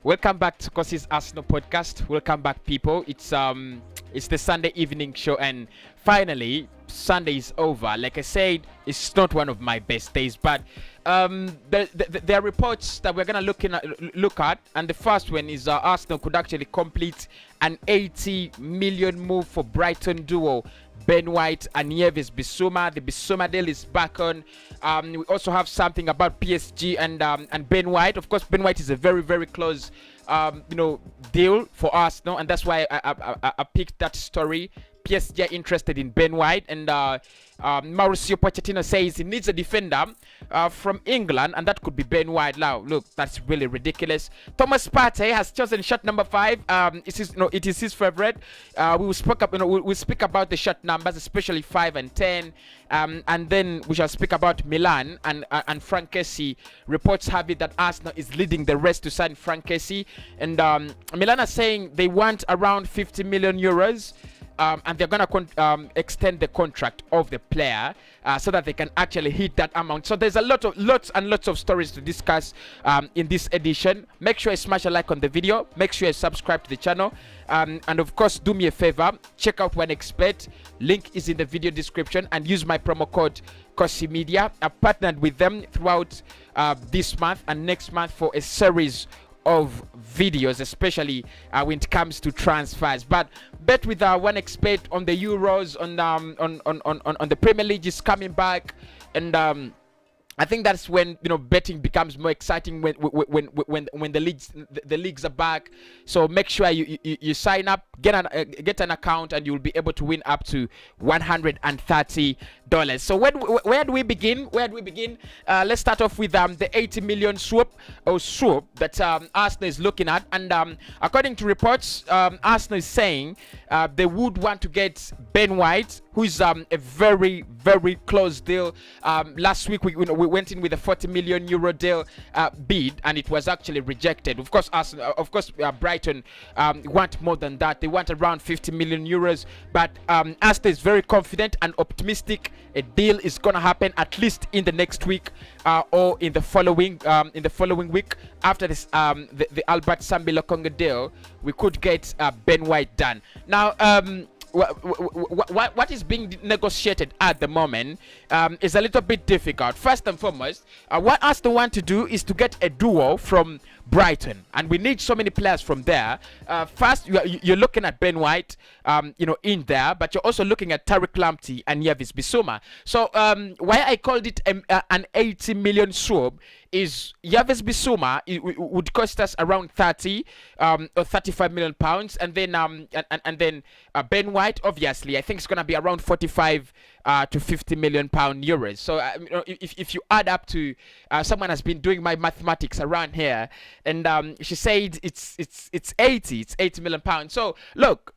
Welcome back to Cossy's Arsenal podcast. Welcome back, people. It's the Sunday evening show, and finally, Sunday is over. Like I said, it's not one of my best days, but there are reports that we're gonna look at, and the first one is Arsenal could actually complete an 80 million move for Brighton duo Ben White and Bissouma. The Bissouma deal is back on. We also have something about PSG and Ben White. Of course, Ben White is a very close deal for Arsenal, and that's why I picked that story. PSG are interested in Ben White, and Mauricio Pochettino says he needs a defender from England, and that could be Ben White. Now, look, that's really ridiculous. Thomas Partey has chosen shot number 5. It is his favorite. We will speak about the shot numbers, especially 5 and 10, and then we shall speak about Milan and Frank Cossy. Reports have it that Arsenal is leading the rest to sign Frank Cossy, and Milan are saying they want around 50 million euros. And they're gonna extend the contract of the player so that they can actually hit that amount. So there's a lots of stories to discuss in this edition. Make sure you smash a like on the video. Make sure you subscribe to the channel, and of course, do me a favor, check out One Expert. Link is in the video description, and use my promo code Cossy Media. I've partnered with them throughout this month and next month for a series of videos, especially when it comes to transfers. But bet with One Expert on the Euros, on the Premier League is coming back, and I think that's when betting becomes more exciting, when the leagues are back. So make sure you sign up, get an account, and you'll be able to win up to $130. So where do we begin? Let's start off with the 80 million swoop that Arsenal is looking at, and according to reports, Arsenal is saying they would want to get Ben White, who is a very close deal. Last week we went in with a 40 million euro deal bid, and it was actually rejected. Of course, Brighton want more than that. They want around 50 million euros, but Arsenal is very confident and optimistic a deal is gonna happen at least in the next week or in the following week. After this the Albert Sambi Lokonga deal, we could get Ben White done. Now, what is being negotiated at the moment is a little bit difficult. First and foremost, what Arsenal want to do is to get a duo from Brighton, and we need so many players from there. First, you're looking at Ben White, in there, but you're also looking at Tariq Lamptey and Bissouma. So why I called it an 80 million swoop is Bissouma would cost us around 30 or 35 million pounds, and then Ben White, obviously, I think it's gonna be around 45 to 50 million euros. So if you add up to someone has been doing my mathematics around here, and she said it's 80 million pounds. So look,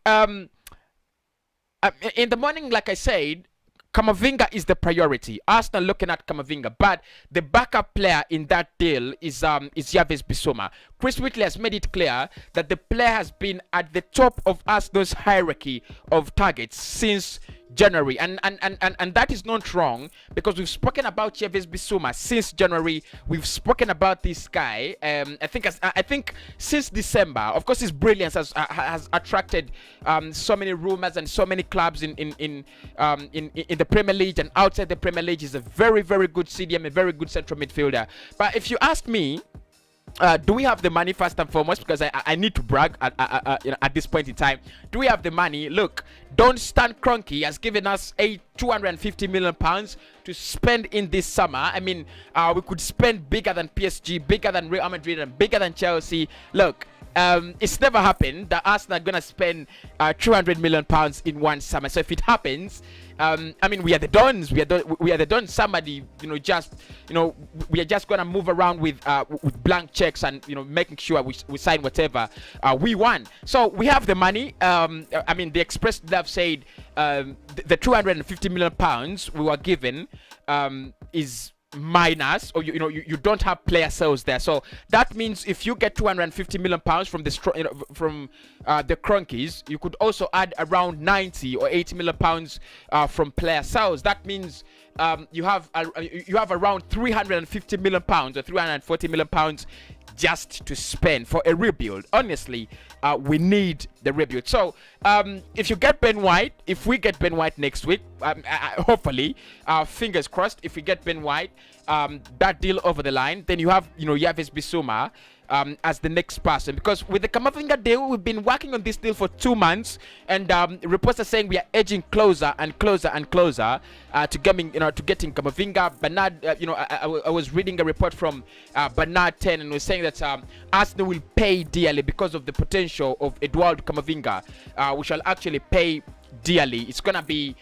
in the morning, like I said, Camavinga is the priority. Arsenal looking at Camavinga, but the backup player in that deal is Bissouma. Chris Whitley has made it clear that the player has been at the top of Arsenal's hierarchy of targets since January, and that is not wrong, because we've spoken about Bissouma since January. We've spoken about this guy. I think since December. Of course, his brilliance has attracted so many rumors and so many clubs in the Premier League and outside the Premier League. He's a very good CDM, a very good central midfielder. But if you ask me, do we have the money, first and foremost, because I need to brag at this point in time? Do we have the money? Look, Don't Stand Kroenke has given us 250 million pounds to spend in this summer. I mean, we could spend bigger than PSG, bigger than Real Madrid, and bigger than Chelsea. Look, it's never happened that Arsenal are gonna spend 200 million pounds in one summer. So if it happens, I mean, we are the Dons. We are the Dons. Somebody, we are just gonna move around with blank checks and making sure we sign whatever we want. So we have the money. I mean, the Express have said the 250 million pounds we were given is minus, or you don't have player sales there. So that means if you get 250 million pounds from the Kroenkes, you could also add around 90 or 80 million pounds from player sales. That means you have around 350 million pounds or 340 million pounds just to spend for a rebuild. Honestly, we need the rebuild. So if you get Ben White, if we get Ben White next week, hopefully, fingers crossed, if we get Ben White, that deal over the line, then you have his Bissouma as the next person, because with the Camavinga deal, we've been working on this deal for 2 months, and reports are saying we are edging closer and closer and closer to getting Camavinga. Bernard, I was reading a report from Bernard 10, and was saying that Arsenal will pay dearly because of the potential of Eduardo Camavinga. We shall actually pay dearly. It's gonna be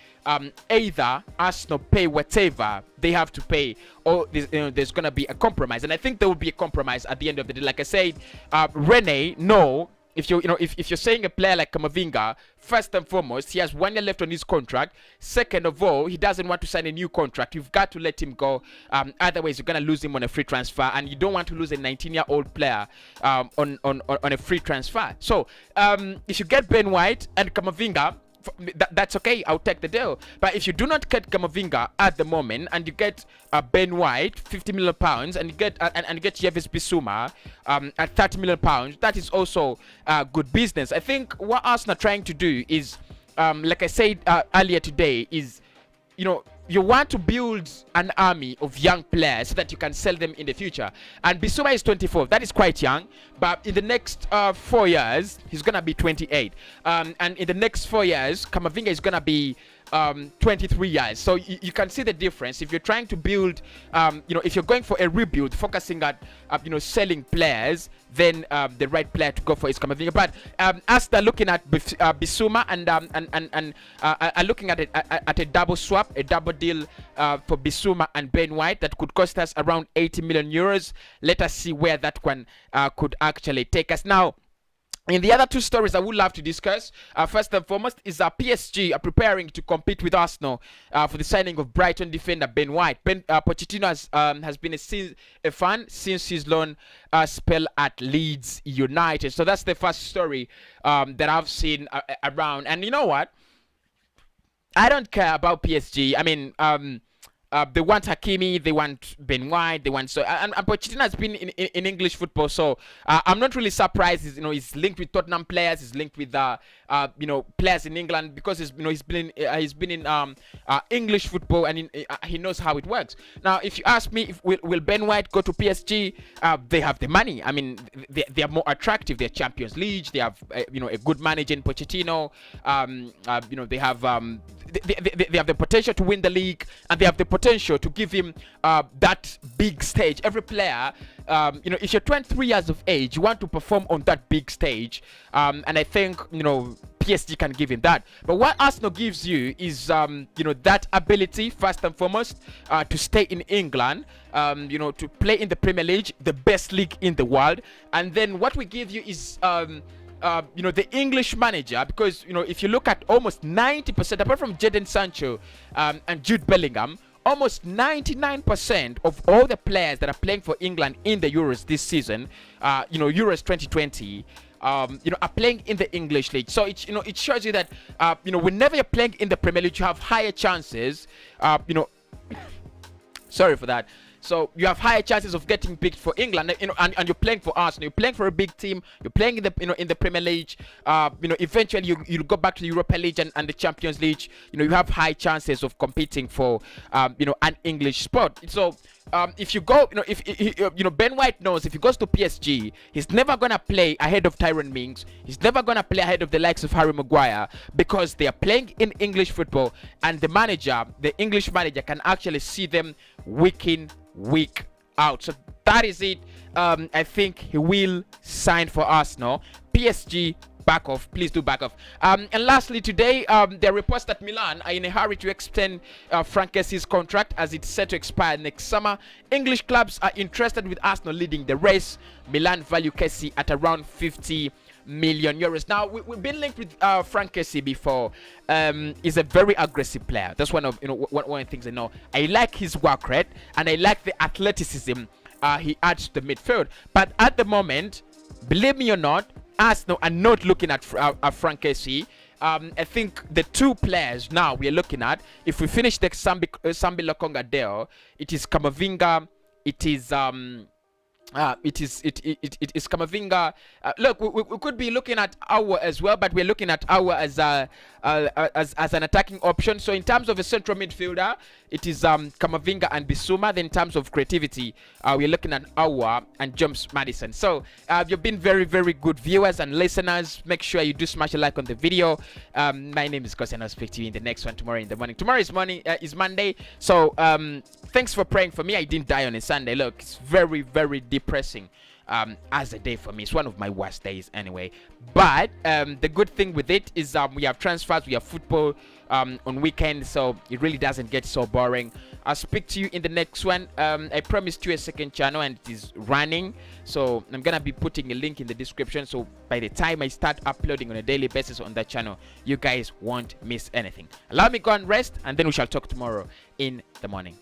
either Arsenal pay whatever they have to pay, or there's gonna be a compromise, and I think there will be a compromise at the end of the day. Like I said, Rene, no. If you're saying a player like Camavinga, first and foremost, he has 1 year left on his contract. Second of all, he doesn't want to sign a new contract. You've got to let him go. Otherwise, you're gonna lose him on a free transfer, and you don't want to lose a 19-year-old player on a free transfer. So if you get Ben White and Camavinga, that's okay, I'll take the deal. But if you do not get Camavinga at the moment, and you get Ben White, £50 million, and you get Yves Bissouma at £30 million, that is also good business. I think what Arsenal are trying to do is, like I said earlier today, is you want to build an army of young players so that you can sell them in the future. And Bissouma is 24. That is quite young. But in the next 4 years, he's going to be 28. And in the next 4 years, Camavinga is going to be 23 years. So you can see the difference. If you're trying to build, if you're going for a rebuild, focusing at, selling players, then the right player to go for is Camavinga. But as they're looking at Bissouma and are looking at a double swap, a double deal for Bissouma and Ben White that could cost us around 80 million euros. Let us see where that one could actually take us. Now, in the other two stories I would love to discuss, first and foremost is PSG are preparing to compete with Arsenal for the signing of Brighton defender Ben White. Pochettino has been a fan since his loan spell at Leeds United. So that's the first story that I've seen around. And you know what? I don't care about PSG. I mean, they want Hakimi, they want Ben White, they want and Pochettino has been in English football, so I'm not really surprised. He's linked with Tottenham players, he's linked with players in England, because he's been in English football, and he knows how it works. Now, if you ask me, will Ben White go to PSG? They have the money. I mean, they are more attractive. They're Champions League. They have a good manager in Pochettino. They have they have the potential to win the league, and they have the potential to give him that big stage. Every player, if you're 23 years of age, you want to perform on that big stage, and I think PSG can give him that. But what Arsenal gives you is that ability, first and foremost, to stay in England, to play in the Premier League, the best league in the world. And then what we give you is the English manager, because if you look at almost 90%, apart from Jadon Sancho and Jude Bellingham, almost 99% of all the players that are playing for England in the Euros this season, Euros 2020, are playing in the English league. So it shows you that whenever you're playing in the Premier League, you have higher chances. Sorry for that. So you have higher chances of getting picked for England, and you're playing for Arsenal. You're playing for a big team. You're playing in the Premier League. Eventually you'll go back to the Europa League and the Champions League. You have high chances of competing for an English spot. So if you go, Ben White knows if he goes to PSG, he's never gonna play ahead of Tyrone Mings. He's never gonna play ahead of the likes of Harry Maguire, because they are playing in English football, and the English manager can actually see them week in, week out. So that is it. I think he will sign for Arsenal. PSG, back off, please do back off. And lastly today, there are reports that Milan are in a hurry to extend Frank Kessi's contract, as it's set to expire next summer. English clubs are interested, with Arsenal leading the race. Milan value Kessie at around 50 million euros. Now, we've been linked with Frank Kessy before. He's a very aggressive player. That's one of the things I know. I like his work rate, and I like the athleticism he adds to the midfield. But at the moment, believe me or not, Arsenal are not looking at Frank Kessy. I think the two players now we are looking at, if we finish the Sambi Lokonga deal, it is Camavinga, it is It is Kamavinga. Look, we could be looking at Awa as well, but we're looking at Awa as as an attacking option. So in terms of a central midfielder, it is Kamavinga and Bissouma. Then in terms of creativity, we're looking at Awa and James Madison. So you've been very, very good viewers and listeners. Make sure you do smash a like on the video. My name is Cossy, and I'll speak to you in the next one tomorrow in the morning. Tomorrow is Monday. So thanks for praying for me. I didn't die on a Sunday. Look, it's very, very depressing as a day for me. It's one of my worst days anyway. But the good thing with it is we have transfers, we have football on weekends, so it really doesn't get so boring. I'll speak to you in the next one. I promised you a second channel, and it is running, so I'm gonna be putting a link in the description, so by the time I start uploading on a daily basis on that channel, you guys won't miss anything. Allow me go and rest, and then we shall talk tomorrow in the morning.